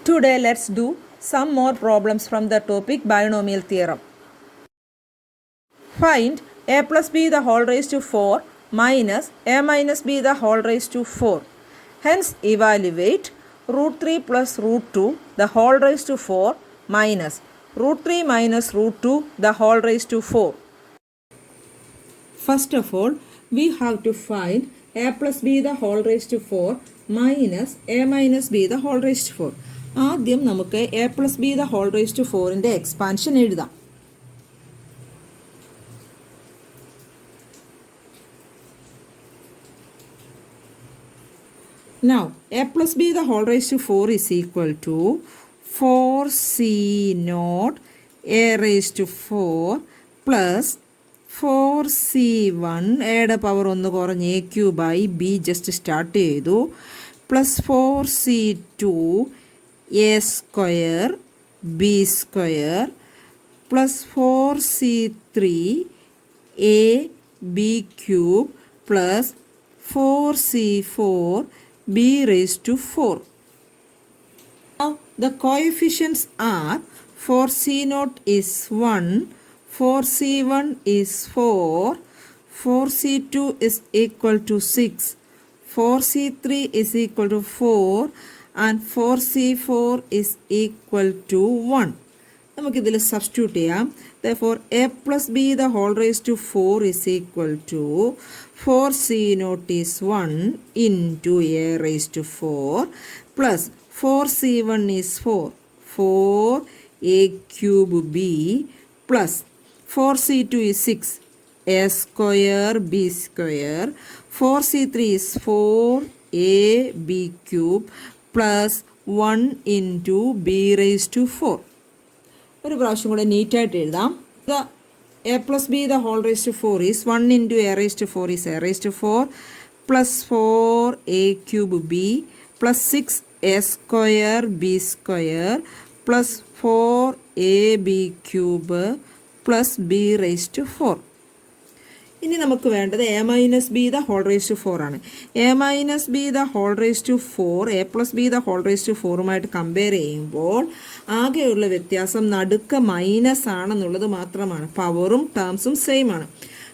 Today let's do some more problems from the topic binomial theorem. Find a plus b the whole raised to 4 minus a minus b the whole raised to 4. Hence evaluate root 3 plus root 2 the whole raised to 4 minus root 3 minus root 2 the whole raised to 4. First of all, we have to find a plus b the whole raised to 4 minus a minus b the whole raised to 4. ആദ്യം നമുക്ക് a plus b the whole raise to 4ൻ്റെ expansion എഴുതാം. Now a plus b the whole raised to 4 is equal to 4c naught a raised to 4 plus 4c1 എയുടെ power ഒന്ന് കുറഞ്ഞ് A ക്യൂബായി B just start ചെയ്തു plus 4c2 a square b square plus 4c3 a b cube plus 4c4 b raised to 4. Now the coefficients are 4c0 is 1, 4c1 is 4, 4c2 is equal to 6, 4c3 is equal to 4 and 4c4 is equal to 1. നമുക്കിതിൽ substitute ചെയ്യാം. Therefore a plus b the whole raised to 4 is equal to 4c0 is 1 into a raised to 4 plus 4c1 is 4 a cube b plus 4c2 is 6 a square b square 4c3 is 4 a b cube plus 1 into b raised to 4. ഒരു പ്രാവശ്യം കൂടെ നീറ്റായിട്ട് എഴുതാം. A plus b the whole raise to 4 is 1 into a raise to 4 is a raise to 4 plus 4 a cube b plus 6 a square b square plus 4 a b cube plus b raise to 4. ഇനി നമുക്ക് വേണ്ടത് a minus b the whole raise to 4 ആണ്. A minus b the whole raise to 4 a plus b the whole raise to 4ഉമായിട്ട് compare ചെയ്യുമ്പോൾ ആകെയുള്ള വ്യത്യാസം നടുക്ക് minus ആണെന്നുള്ളത് മാത്രമാണ്. പവറും ടേംസും സെയിം ആണ്.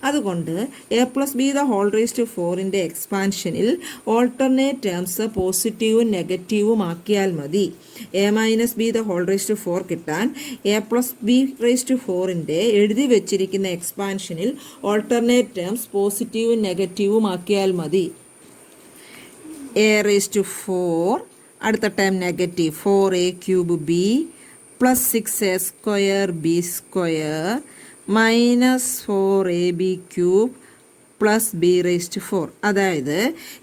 അതുകൊണ്ട് a plus b the whole raise to 4ൻ്റെ എക്സ്പാൻഷനിൽ ഓൾട്ടർനേറ്റ് ടേംസ് പോസിറ്റീവും നെഗറ്റീവും ആക്കിയാൽ മതി. A minus b the whole raise to 4 കിട്ടാൻ a plus b raise to 4ൻ്റെ എഴുതി വെച്ചിരിക്കുന്ന എക്സ്പാൻഷനിൽ ഓൾട്ടർനേറ്റ് ടേംസ് പോസിറ്റീവും നെഗറ്റീവും ആക്കിയാൽ മതി. എ റേസ് ടു 4 അടുത്ത term negative 4 a cube b plus 6 a square b square minus 4 a b cube plus b raise to 4. അതായത്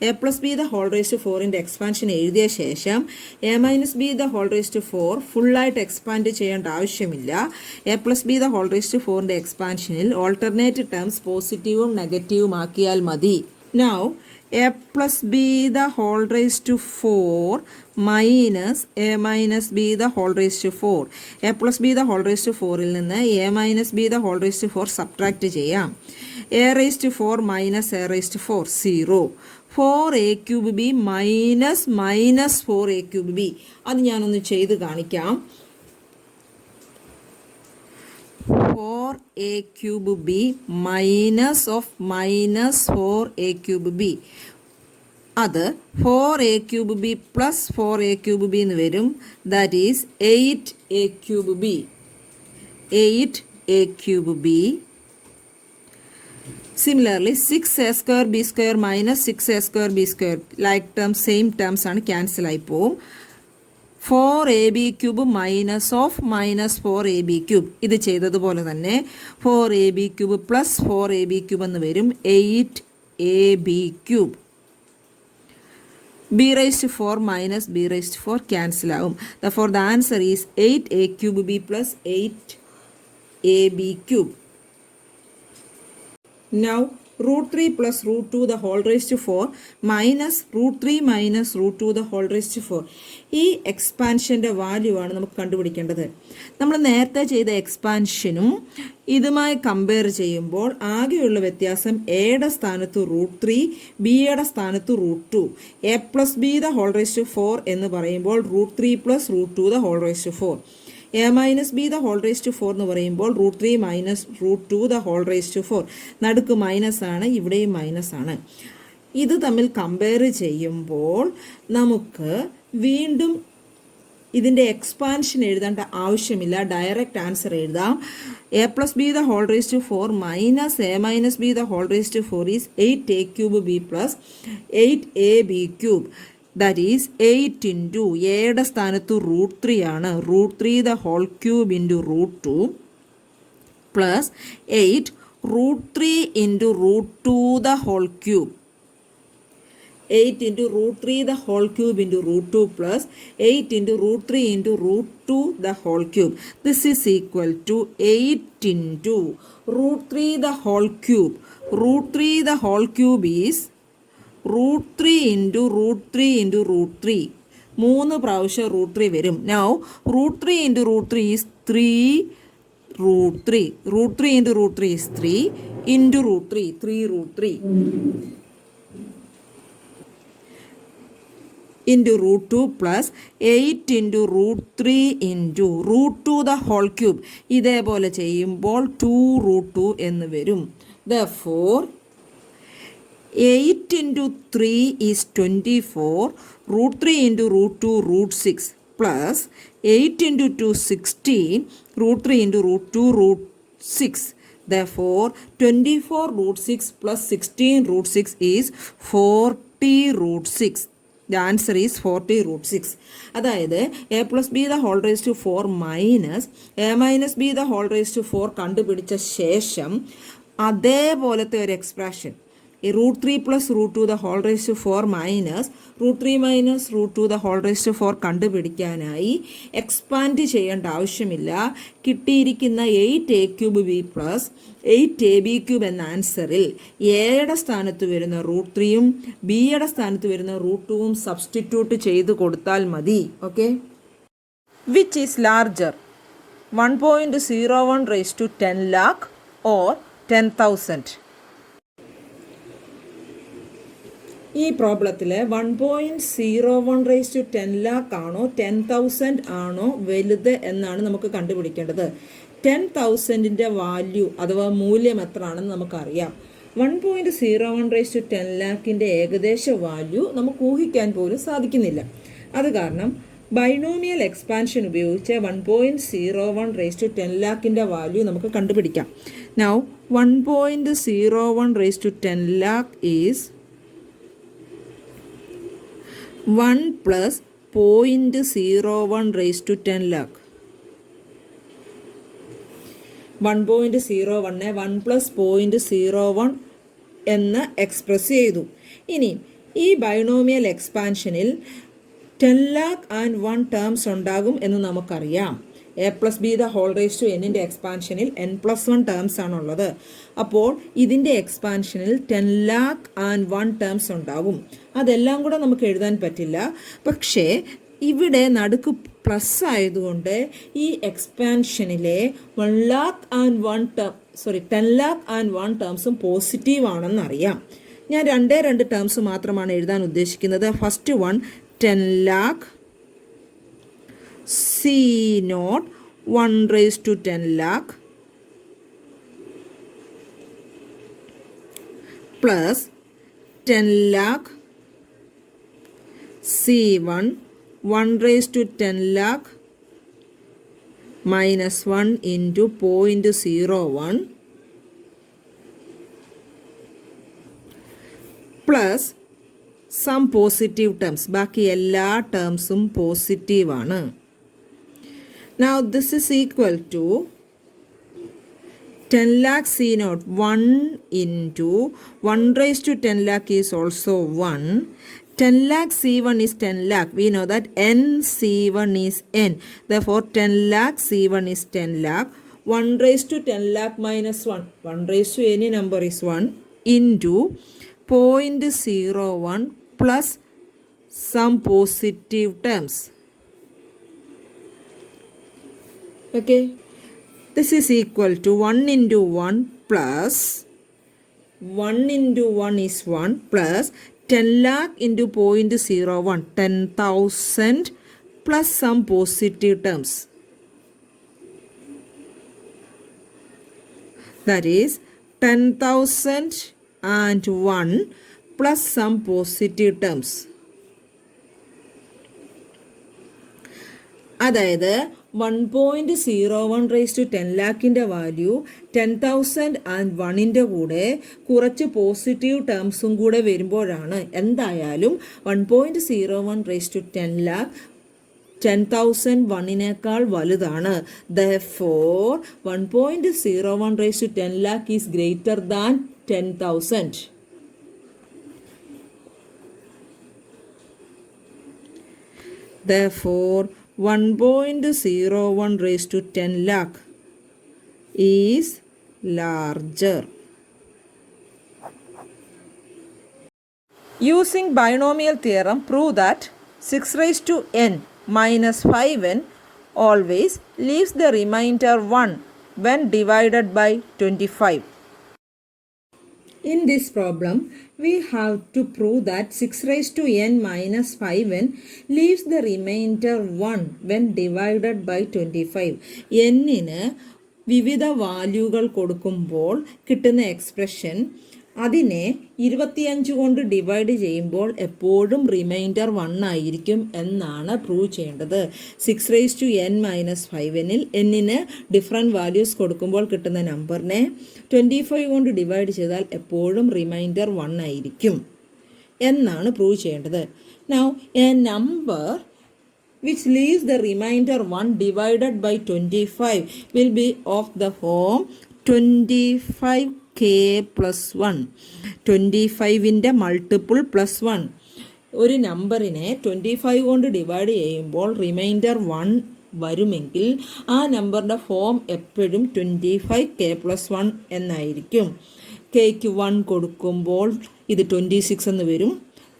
a plus b the whole raise to 4ൻ്റെ എക്സ്പാൻഷൻ എഴുതിയ ശേഷം a minus b the whole raise to 4 ഫുള്ളായിട്ട് expand ചെയ്യേണ്ട ആവശ്യമില്ല. A plus b the whole raise to 4ൻ്റെ എക്സ്പാൻഷനിൽ alternate terms പോസിറ്റീവും നെഗറ്റീവും ആക്കിയാൽ മതി. Now a plus b the whole raise to 4 minus a minus b the whole raise to 4. A plus b the whole raise to 4ൽ നിന്ന് a minus b the whole raise to 4 subtract ചെയ്യാം. A raise to 4 minus a raise to 4 0. 4 a cube b minus 4 a cube b. അത് ഞാനൊന്ന് ചെയ്ത് കാണിക്കാം. 4 a cube b minus of minus 4 a cube b. അത് 4 a cube b plus 4 a cube b എന്ന് വരും. That is 8 a cube b. 8 a cube b. Similarly 6 a square b square minus 6 a square b square like term same terms ആണ്, cancel ആയി പോവും. 4 a b cube minus of minus 4 a b cube. ഇത് ചെയ്തതുപോലെ തന്നെ 4 a b cube plus 4 a b cube എന്ന് വരും. 8 a b cube. B raise to 4 minus b raise to 4 cancel ആവും. Therefore the answer is 8 a cube b plus 8 a b cube. Now root 3 plus root 2 the whole raised to 4 minus root 3 minus root 2 the whole raised to 4. ഈ എക്സ്പാൻഷൻ്റെ value ആണ് നമുക്ക് കണ്ടുപിടിക്കേണ്ടത്. നമ്മൾ നേരത്തെ ചെയ്ത എക്സ്പാൻഷനും ഇതുമായി compare ചെയ്യുമ്പോൾ ആകെയുള്ള വ്യത്യാസം എയുടെ സ്ഥാനത്ത് റൂട്ട് 3, ബിയുടെ സ്ഥാനത്ത് root 2. A plus b the whole raise to 4 എന്ന് പറയുമ്പോൾ root 3 plus root 2 the whole raise to 4. A minus b the whole raise to 4 എന്ന് പറയുമ്പോൾ root 3 minus root 2 the whole raise to 4. നടുക്ക് മൈനസ് ആണ്, ഇവിടെയും minus ആണ്. ഇത് തമ്മിൽ കമ്പയർ ചെയ്യുമ്പോൾ നമുക്ക് വീണ്ടും ഇതിൻ്റെ എക്സ്പാൻഷൻ എഴുതേണ്ട ആവശ്യമില്ല, ഡയറക്റ്റ് ആൻസർ എഴുതാം. A plus b the whole raise to 4 minus a minus b the whole raise to 4 is 8a cube b plus 8ab cube. That is 8 into എയുടെ സ്ഥാനത്ത് റൂട്ട് 3 ആണ്, root 3 the whole cube into root 2 plus 8 root 3 into root 2 the whole cube. 8 into root 3 the whole cube into root 2 plus 8 into root 3 into root 2 the whole cube. This is equal to 8 into root 3 the whole cube. Root 3 the whole cube is root 3 into root 3 into root 3. 3 പ്രാവശ്യം root 3 വരും. Now root 3 into root 3 is 3 root 3. Root 3 into root 3 is 3 into root 3. 3 root 3. into root 2 plus 8 into root 3 into root 2 the whole cube. ഇതേപോലെ ചെയ്യുമ്പോൾ 2 root 2 എന്ന് വരും. Therefore 8 into 3 is 24, root 3 into root 2 root 6 plus 8 into 2 16, root 3 into root 2 root 6. Therefore 24 root 6 plus 16 root 6 is 40 root 6. The answer is 40 root 6. അതായത് a plus b the whole raise to 4 minus a minus b the whole raise to 4 കണ്ടുപിടിച്ച ശേഷം അതേപോലത്തെ ഒരു expression ഈ root 3 plus root 2 the whole raise to 4 minus root 3 minus root 2 the whole raise to 4 കണ്ടുപിടിക്കാനായി expand ചെയ്യേണ്ട ആവശ്യമില്ല. കിട്ടിയിരിക്കുന്ന 8a cube b plus 8ab cube എന്ന ആൻസറിൽ എയുടെ സ്ഥാനത്ത് വരുന്ന റൂട്ട് 3യും ബിയുടെ സ്ഥാനത്ത് വരുന്ന റൂട്ട് 2വും സബ്സ്റ്റിറ്റ്യൂട്ട് ചെയ്ത് കൊടുത്താൽ മതി. Okay, which is larger 1.01 raise to 10 lakh or 10,000? ഈ പ്രോബ്ലത്തിൽ 1.01 റേസ് ടു 10 lakh ആണോ 10,000 ആണോ വലുത് എന്നാണ് നമുക്ക് കണ്ടുപിടിക്കേണ്ടത്. 10,000ൻ്റെ വാല്യൂ അഥവാ മൂല്യം എത്ര ആണെന്ന് നമുക്കറിയാം. 1.01 റേസ് ടു 10 lakhൻ്റെ ഏകദേശ വാല്യൂ നമുക്ക് ഊഹിക്കാൻ പോലും സാധിക്കുന്നില്ല. അത് കാരണം ബൈനോമിയൽ എക്സ്പാൻഷൻ ഉപയോഗിച്ച് 1.01 റേസ് ടു 10 lakhൻ്റെ വാല്യൂ നമുക്ക് കണ്ടുപിടിക്കാം. Now 1.01 raise to 10 lakh is 1 plus 0.01 raised to 10 lakh. 1.01 1 plus 0.01 എന്ന് എക്സ്പ്രസ് ചെയ്തു. ഇനി ഈ ബൈനോമിയൽ എക്സ്പാൻഷനിൽ 10 lakh and 1 ടേംസ് ഉണ്ടാകും എന്ന് നമുക്കറിയാം. A plus b the whole raise to എന്നിൻ്റെ എക്സ്പാൻഷനിൽ n+1 ടേംസ് ആണുള്ളത്. അപ്പോൾ ഇതിൻ്റെ എക്സ്പാൻഷനിൽ 10 lakh and 1 ടേംസ് ഉണ്ടാകും. അതെല്ലാം കൂടെ നമുക്ക് എഴുതാൻ പറ്റില്ല. പക്ഷേ ഇവിടെ നടുക്ക് പ്ലസ് ആയതുകൊണ്ട് ഈ എക്സ്പാൻഷനിലെ 10 lakh and 1 ടേംസും പോസിറ്റീവ് ആണെന്നറിയാം. ഞാൻ 2 ടേംസ് മാത്രമാണ് എഴുതാൻ ഉദ്ദേശിക്കുന്നത്. First one 10 lakh C0 1 raised to 10 lakh plus 10 lakh C1 1 raised to 10 lakh minus 1 into 0.01 plus some positive terms. ബാക്കി എല്ലാ ടേംസും പോസിറ്റീവ് ആണ്. Now this is equal to 10 lakh C0 1 into 1 raised to 10 lakh is also 1. 10 lakh C1 is 10 lakh. We know that n C1 is n. Therefore 10 lakh C1 is 10 lakh. 1 raised to 10 lakh minus 1. 1 raised to any number is 1. into 0.01 plus some positive terms. Okay, this is equal to 1 into 1 plus 1 into 1 is 1 plus 10 lakh into 0.01, 10,000 plus some positive terms. That is 10,001 plus some positive terms. അതായത് 1.01 raise to 10 ലാക്കിൻ്റെ value 10,001ൻ്റെ കൂടെ കുറച്ച് positive ടേംസും കൂടെ വരുമ്പോഴാണ് എന്തായാലും 1.01 raise to 10 lakh 10,001നേക്കാൾ വലുതാണ്. Therefore 1.01 raise to 10 lakh is greater than 10,000. Therefore 1.01 raised to 10 lakh is larger. Using binomial theorem, prove that 6 raised to n minus 5n always leaves the remainder 1 when divided by 25. In this problem, we have to prove that 6 raised to n minus 5n leaves the remainder 1 when divided by 25. n-ന് വിവിധ വാല്യൂകൾ കൊടുക്കുമ്പോൾ കിട്ടുന്ന expression അതിനെ 25 കൊണ്ട് divide ചെയ്യുമ്പോൾ എപ്പോഴും reminder 1 ആയിരിക്കും എന്നാണ് പ്രൂവ് ചെയ്യേണ്ടത്. 6 റേസ് ടു n മൈനസ് 5nൽ n-ന് ഡിഫറെൻറ്റ് വാല്യൂസ് കൊടുക്കുമ്പോൾ കിട്ടുന്ന നമ്പറിനെ 25 കൊണ്ട് ഡിവൈഡ് ചെയ്താൽ എപ്പോഴും റിമൈൻഡർ 1 ആയിരിക്കും എന്നാണ് പ്രൂവ് ചെയ്യേണ്ടത്. Now A number which leaves the remainder 1 divided by 25 will be of the form 25k plus 1. 25ൻ്റെ മൾട്ടിപ്പിൾ പ്ലസ് 1. ഒരു നമ്പറിനെ 25 കൊണ്ട് ഡിവൈഡ് ചെയ്യുമ്പോൾ റിമൈൻഡർ 1 വരുമെങ്കിൽ ആ നമ്പറിൻ്റെ ഫോം എപ്പോഴും 25k plus 1 എന്നായിരിക്കും. കെയ്ക്ക് 1 കൊടുക്കുമ്പോൾ ഇത് 26 എന്ന് വരും.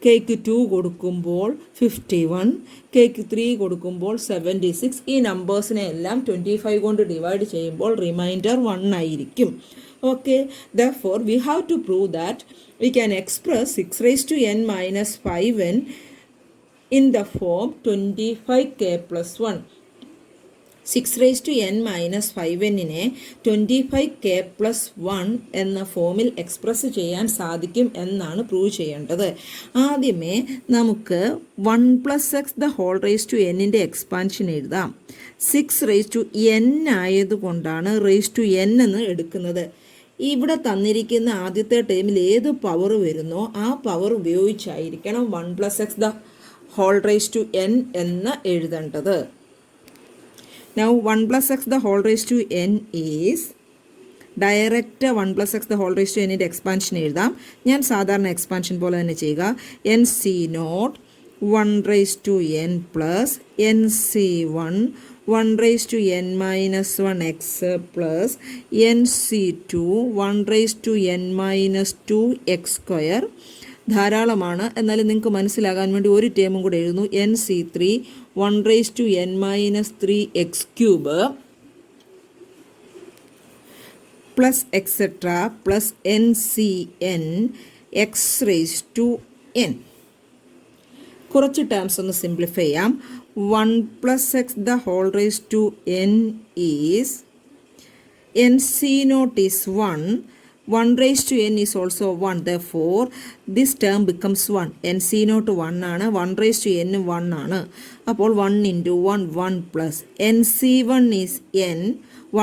കെയ്ക്ക് 2 കൊടുക്കുമ്പോൾ 51, കെയ്ക്ക് 3 കൊടുക്കുമ്പോൾ 76. ഈ നമ്പേഴ്സിനെ എല്ലാം 25 കൊണ്ട് ഡിവൈഡ് ചെയ്യുമ്പോൾ റിമൈൻഡർ 1 ആയിരിക്കും. Okay, therefore we have to prove that we can express 6 raised to n minus 5n in the form 25k plus 1. 6 raised to n minus 5nനെ 25k plus 1 എന്ന ഫോമിൽ എക്സ്പ്രസ് ചെയ്യാൻ സാധിക്കും എന്നാണ് പ്രൂവ് ചെയ്യേണ്ടത്. ആദ്യമേ നമുക്ക് 1 plus x the whole raised to nൻ്റെ expansion എഴുതാം. 6 raised to n ആയതുകൊണ്ടാണ് raised to n എന്ന് എടുക്കുന്നത്. ഇവിടെ തന്നിരിക്കുന്ന ആദ്യത്തെ ടേമിൽ ഏത് പവർ വരുന്നോ ആ power ഉപയോഗിച്ചായിരിക്കണം 1 plus x the whole raised to n എന്ന് എഴുതേണ്ടത്. Now 1 plus x the whole raised to n is direct 1 plus x the whole raised to n-ൻ്റെ എക്സ്പാൻഷൻ എഴുതാം. ഞാൻ സാധാരണ എക്സ്പാൻഷൻ പോലെ തന്നെ ചെയ്യുക. N C nought 1 raised to n plus n C 1 raised to n minus 1 x plus n C 1 raised to n minus 2 x square. ധാരാളമാണ്, എന്നാലും നിങ്ങൾക്ക് മനസ്സിലാകാൻ വേണ്ടി ഒരു ടേമും കൂടെ എഴുതുന്നു. N C 1 raised to n minus 3 x cube plus etc plus ncn x raised to n. കുറച്ച് terms ഒന്ന് സിംപ്ലിഫൈ ചെയ്യാം. 1 plus x the whole raised to n is nc naught is 1. 1 raised to n is also 1. Therefore, this term becomes 1. nc naught 1 ആണ്, 1 raised to n 1 ആണ്. അപ്പോൾ 1 into 1, 1 plus nc1 is n.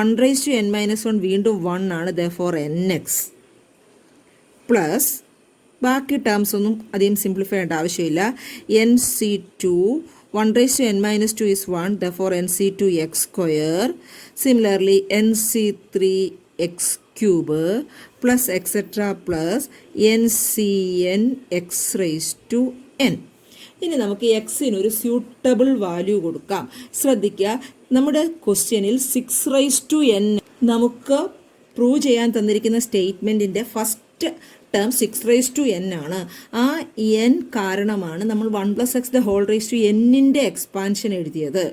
1 raised to n minus 1 വീണ്ടും 1 ആണ്. Therefore, nx plus ബാക്കി terms ഒന്നും അധികം simplify ചെയ്യേണ്ട ആവശ്യമില്ല. nc2 1 raised to n minus 2 is 1. Therefore, nc2 x square. Similarly, nc3 x cube plus etc plus ncn x raised to n. ഇനി നമുക്ക് എക്സിന് ഒരു സ്യൂട്ടബിൾ വാല്യൂ കൊടുക്കാം. ശ്രദ്ധിക്കുക, നമ്മുടെ ക്വസ്റ്റ്യനിൽ 6 raised to n നമുക്ക് പ്രൂവ് ചെയ്യാൻ തന്നിരിക്കുന്ന സ്റ്റേറ്റ്മെൻറ്റിൻ്റെ ഫസ്റ്റ് ടേം 6n ആണ്. ആ n കാരണമാണ് നമ്മൾ 1 + x n എക്സ്പാൻഷൻ എഴുതിയത്.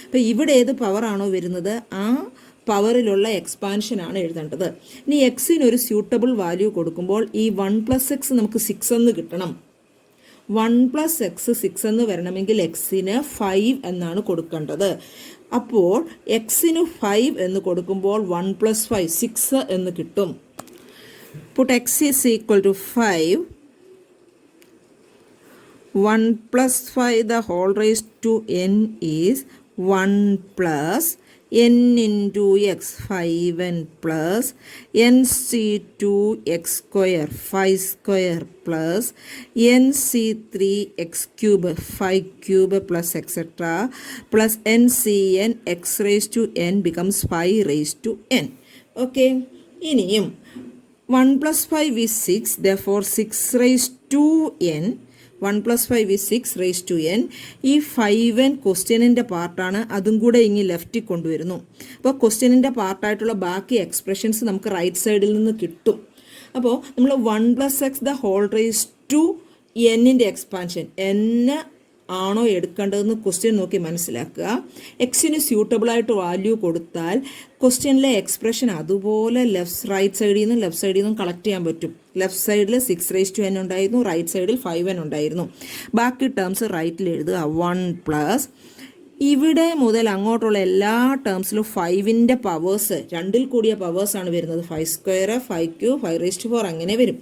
അപ്പോൾ ഇവിടെ ഏത് പവറാണോ വരുന്നത് ആ പവറിലുള്ള എക്സ്പാൻഷനാണ് എഴുതേണ്ടത്. ഇനി എക്സിന് ഒരു സ്യൂട്ടബിൾ വാല്യൂ കൊടുക്കുമ്പോൾ ഈ 1 + x നമുക്ക് 6 എന്ന് കിട്ടണം. 1 + x 6 എന്ന് വരണമെങ്കിൽ എക്സിന് 5 എന്നാണ് കൊടുക്കേണ്ടത്. അപ്പോൾ എക്സിന് 5 എന്ന് കൊടുക്കുമ്പോൾ 1 + 5 6 എന്ന് കിട്ടും. Put x is equal to 5. 1 + 5 the whole raised to n is 1 plus n into x 5n plus nc2 x square 5 square plus nc3 x cube 5 cube plus etc. plus ncn x raised to n becomes 5 raised to n. Okay. ഇനിയും 1 + 5 is 6, therefore 6 raised to n. 1 + 5 is 6 raised to n. ഈ 5n ക്വസ്റ്റ്യനിൻ്റെ പാർട്ടാണ്, അതും കൂടെ ഇങ്ങ് ലെഫ്റ്റിൽ കൊണ്ടുവരുന്നു. അപ്പോൾ ക്വസ്റ്റ്യനിൻ്റെ പാർട്ടായിട്ടുള്ള ബാക്കി എക്സ്പ്രഷൻസ് നമുക്ക് റൈറ്റ് സൈഡിൽ നിന്ന് കിട്ടും. അപ്പോൾ നമ്മൾ 1 + x the whole raised to n expansion n ആണോ എടുക്കേണ്ടതെന്ന് ക്വസ്റ്റ്യൻ നോക്കി മനസ്സിലാക്കുക. എക്സിന് സ്യൂട്ടബിളായിട്ട് വാല്യൂ കൊടുത്താൽ ക്വസ്റ്റ്യനിലെ എക്സ്പ്രഷൻ അതുപോലെ റൈറ്റ് സൈഡിൽ നിന്നും കളക്ട് ചെയ്യാൻ പറ്റും. ലെഫ്റ്റ് സൈഡിൽ 6 raised to n ഉണ്ടായിരുന്നു, റൈറ്റ് സൈഡിൽ 5n ഉണ്ടായിരുന്നു. ബാക്കി ടേംസ് റൈറ്റിൽ എഴുതുക. 1 പ്ലസ് ഇവിടെ മുതൽ അങ്ങോട്ടുള്ള എല്ലാ ടേംസിലും 5ൻ്റെ പവേഴ്സ്, 2ൽ കൂടിയ പവേഴ്സാണ് വരുന്നത്. 5 സ്ക്വയർ 5 ക്യൂബ് 5 raised to 4 അങ്ങനെ വരും.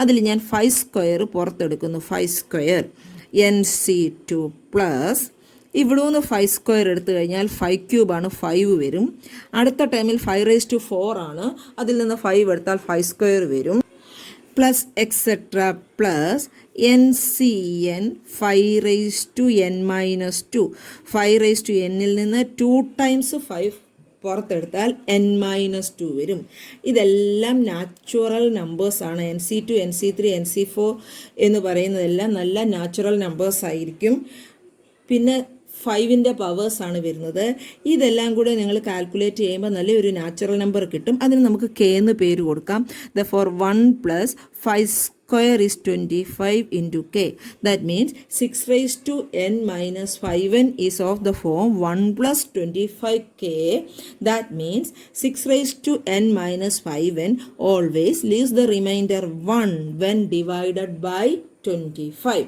അതിൽ ഞാൻ 5 സ്ക്വയർ പുറത്തെടുക്കുന്നു. 5 സ്ക്വയർ nc2 പ്ലസ് ഇവിടെ നിന്ന് 5 സ്ക്വയർ എടുത്തു കഴിഞ്ഞാൽ 5 ക്യൂബാണ്, 5 വരും. അടുത്ത ടൈമിൽ 5 raised to 4 ആണ്, അതിൽ നിന്ന് 5 എടുത്താൽ 5 സ്ക്വയർ വരും. Plus etcetera plus NCN 5 raised to n minus 2. 5 raised to n നിന്ന് 2 times 5 പുറത്തെടുത്താൽ n minus 2 വരും. ഇതെല്ലാം നാച്ചുറൽ നമ്പേഴ്സാണ്. NC2 NC3 NC4 എന്ന് പറയുന്നതെല്ലാം നല്ല നാച്ചുറൽ നമ്പേഴ്സ് ആയിരിക്കും. പിന്നെ 5ൻ്റെ പവേഴ്സാണ് വരുന്നത്. ഇതെല്ലാം കൂടെ നിങ്ങൾ കാൽക്കുലേറ്റ് ചെയ്യുമ്പോൾ നല്ലൊരു നാച്ചുറൽ നമ്പർ കിട്ടും. അതിന് നമുക്ക് k എന്ന് പേര് കൊടുക്കാം. therefore 1 + 5 square is 25 into k. That means 6 raised to n minus 5n is of the form 1 + 25k. That means 6 raised to n minus 5n always leaves the remainder 1 when divided by 25.